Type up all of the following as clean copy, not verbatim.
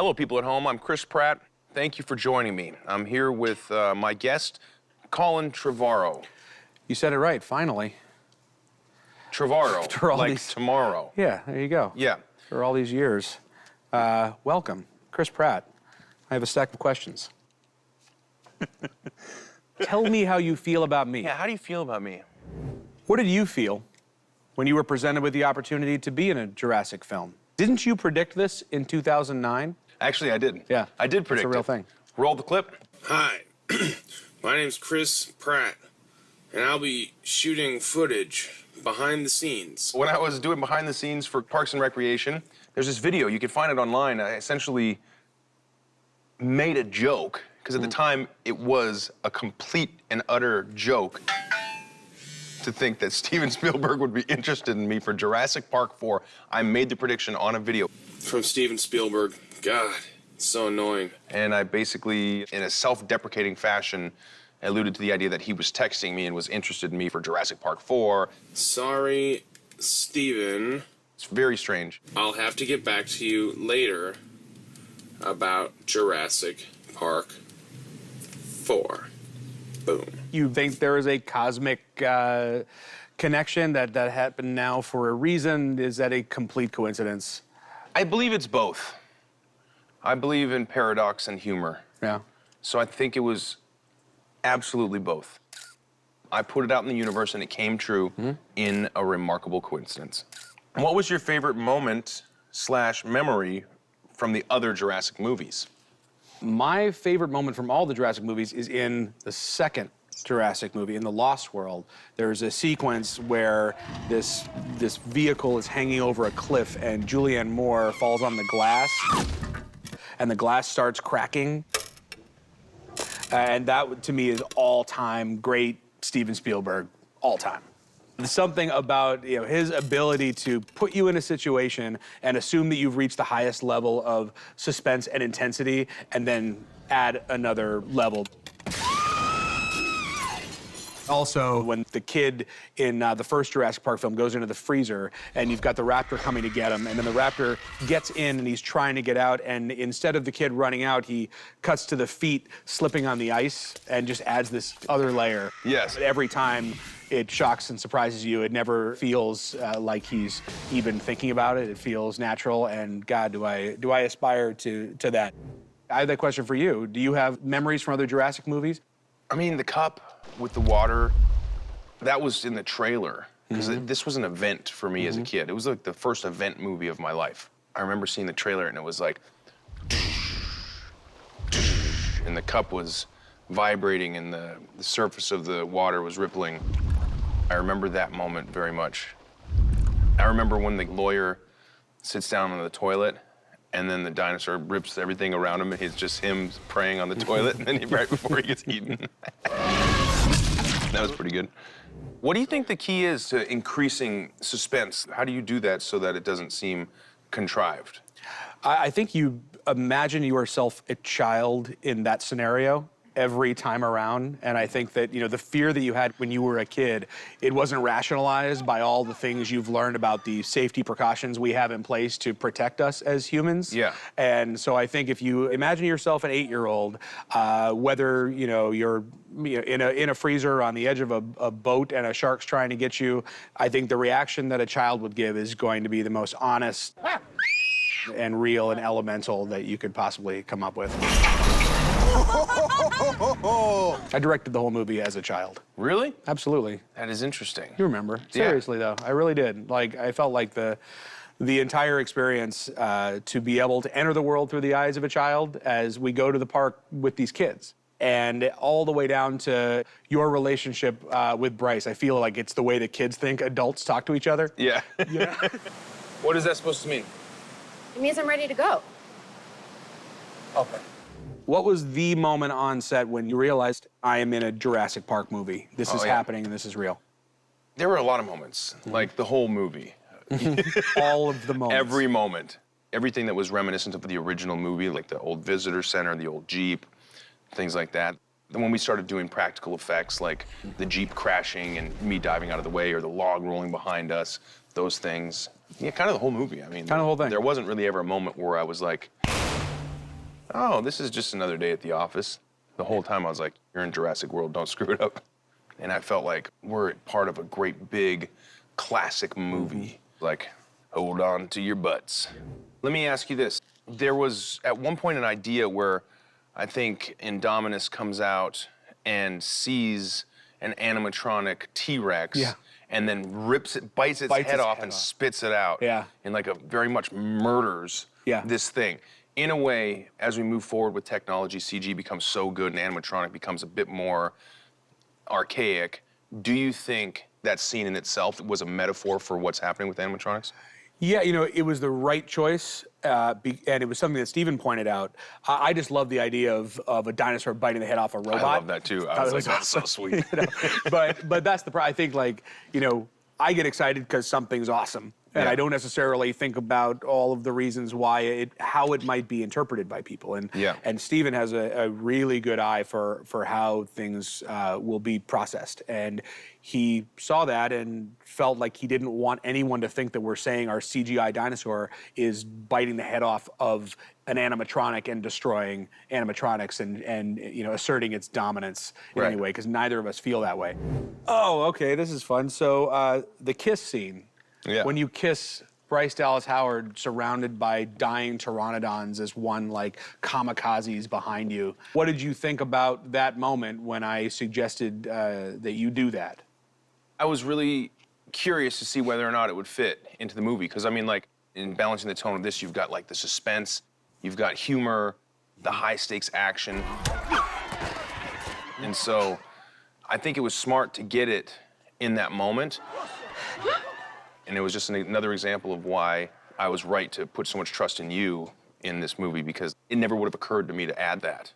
Hello, people at home. I'm Chris Pratt. Thank you for joining me. I'm here with my guest, Colin Trevorrow. You said it right, finally. Trevorrow, After all like these... tomorrow. Yeah, there you go. Yeah. For all these years. Welcome, Chris Pratt. I have a stack of questions. Tell me how you feel about me. Yeah, how do you feel about me? What did you feel when you were presented with the opportunity to be in a Jurassic film? Didn't you predict this in 2009? Actually, I did. Yeah. I did predict it. It's a real thing. Roll the clip. Hi, my name's Chris Pratt, and I'll be shooting footage behind the scenes. When I was doing behind the scenes for Parks and Recreation, there's this video. You can find it online. I essentially made a joke, because at the time, it was a complete and utter joke to think that Steven Spielberg would be interested in me for Jurassic Park 4. I made the prediction on a video. From Steven Spielberg. God, it's so annoying. And I basically, in a self-deprecating fashion, alluded to the idea that he was texting me and was interested in me for Jurassic Park 4. Sorry, Steven. It's very strange. I'll have to get back to you later about Jurassic Park 4. Boom. You think there is a cosmic connection that happened now for a reason? Is that a complete coincidence? I believe it's both. I believe in paradox and humor. Yeah. So I think it was absolutely both. I put it out in the universe and it came true in a remarkable coincidence. What was your favorite moment / memory from the other Jurassic movies? My favorite moment from all the Jurassic movies is in the second Jurassic movie, in The Lost World. There's a sequence where this vehicle is hanging over a cliff and Julianne Moore falls on the glass and the glass starts cracking. And that, to me, is all-time great Steven Spielberg, all time. There's something about his ability to put you in a situation and assume that you've reached the highest level of suspense and intensity and then add another level. Also, when the kid in the first Jurassic Park film goes into the freezer and you've got the raptor coming to get him, and then the raptor gets in and he's trying to get out, and instead of the kid running out, he cuts to the feet slipping on the ice and just adds this other layer. Yes. Every time it shocks and surprises you. It never feels like he's even thinking about it. It feels natural, and God, do I aspire to that. I have that question for you. Do you have memories from other Jurassic movies? I mean, the cup with the water, that was in the trailer. Because this was an event for me as a kid. It was like the first event movie of my life. I remember seeing the trailer and it was like, and the cup was vibrating and the surface of the water was rippling. I remember that moment very much. I remember when the lawyer sits down on the toilet and then the dinosaur rips everything around him and it's just him praying on the toilet and then right before he gets eaten. That was pretty good. What do you think the key is to increasing suspense? How do you do that so that it doesn't seem contrived? I think you imagine yourself a child in that scenario every time around, and I think that the fear that you had when you were a kid, it wasn't rationalized by all the things you've learned about the safety precautions we have in place to protect us as humans. Yeah. And so I think if you imagine yourself an 8-year-old, whether you're in a freezer on the edge of a boat and a shark's trying to get you, I think the reaction that a child would give is going to be the most honest and real and elemental that you could possibly come up with. I directed the whole movie as a child. Really? Absolutely. That is interesting. You remember. Seriously, though. I really did. Like, I felt like the entire experience to be able to enter the world through the eyes of a child as we go to the park with these kids. And all the way down to your relationship with Bryce. I feel like it's the way that kids think adults talk to each other. Yeah. What is that supposed to mean? It means I'm ready to go. Okay. What was the moment on set when you realized I am in a Jurassic Park movie? This is happening and this is real. There were a lot of moments, like the whole movie. All of the moments. Every moment. Everything that was reminiscent of the original movie, like the old visitor center, the old Jeep, things like that. Then when we started doing practical effects, like the Jeep crashing and me diving out of the way or the log rolling behind us, those things. Yeah, kind of the whole movie. I mean, kind of the whole thing. There wasn't really ever a moment where I was like, oh, this is just another day at the office. The whole time I was like, you're in Jurassic World, don't screw it up. And I felt like we're part of a great big classic movie. Like, hold on to your butts. Let me ask you this. There was at one point an idea where I think Indominus comes out and sees an animatronic T-Rex and then bites its head off and spits it out. Yeah. And like very much murders this thing. In a way, as we move forward with technology, CG becomes so good and animatronic becomes a bit more archaic. Do you think that scene in itself was a metaphor for what's happening with animatronics? Yeah, you know, it was the right choice, and it was something that Steven pointed out. I just love the idea of a dinosaur biting the head off a robot. I love that too. I was like, that's so sweet. You know? But that's the problem. I think, like, you know, I get excited because something's awesome. And I don't necessarily think about all of the reasons why how it might be interpreted by people. And Steven has a really good eye for how things will be processed. And he saw that and felt like he didn't want anyone to think that we're saying our CGI dinosaur is biting the head off of an animatronic and destroying animatronics and you know, asserting its dominance in any way, because neither of us feel that way. Oh, okay, this is fun. So the kiss scene. Yeah. When you kiss Bryce Dallas Howard surrounded by dying pteranodons as one like kamikazes behind you. What did you think about that moment when I suggested that you do that? I was really curious to see whether or not it would fit into the movie, because I mean, like, in balancing the tone of this, you've got like the suspense, you've got humor, the high stakes action. And so I think it was smart to get it in that moment. And it was just another example of why I was right to put so much trust in you in this movie, because it never would have occurred to me to add that.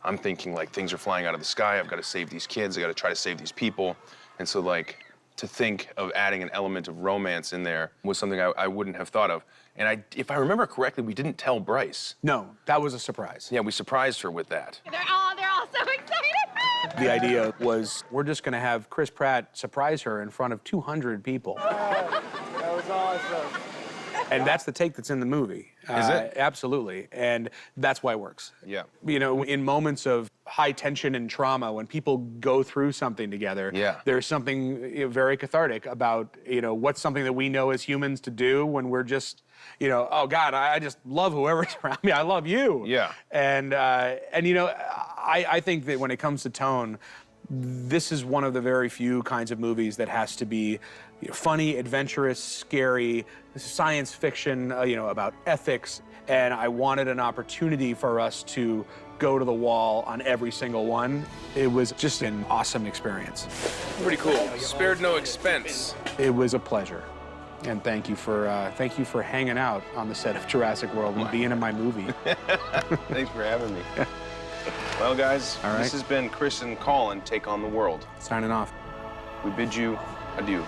I'm thinking, like, things are flying out of the sky, I've got to save these kids, I got to try to save these people. And so, like, to think of adding an element of romance in there was something I wouldn't have thought of. And if I remember correctly, we didn't tell Bryce. No, that was a surprise. Yeah, we surprised her with that. They're all so excited. The idea was, we're just going to have Chris Pratt surprise her in front of 200 people. That was awesome. And that's the take that's in the movie. Is it? Absolutely. And that's why it works. Yeah. You know, in moments of high tension and trauma, when people go through something together, there's something very cathartic about, you know, what's something that we know as humans to do when we're just, you know, oh God, I just love whoever's around me. I love you. Yeah. And you know, I think that when it comes to tone, this is one of the very few kinds of movies that has to be, you know, funny, adventurous, scary, science fiction, you know, about ethics. And I wanted an opportunity for us to go to the wall on every single one. It was just an awesome experience. Pretty cool. Spared no expense. It was a pleasure. And thank you for hanging out on the set of Jurassic World and being in my movie. Thanks for having me. Well, guys, all right. This has been Chris and Colin Take on the World. Signing off. We bid you adieu.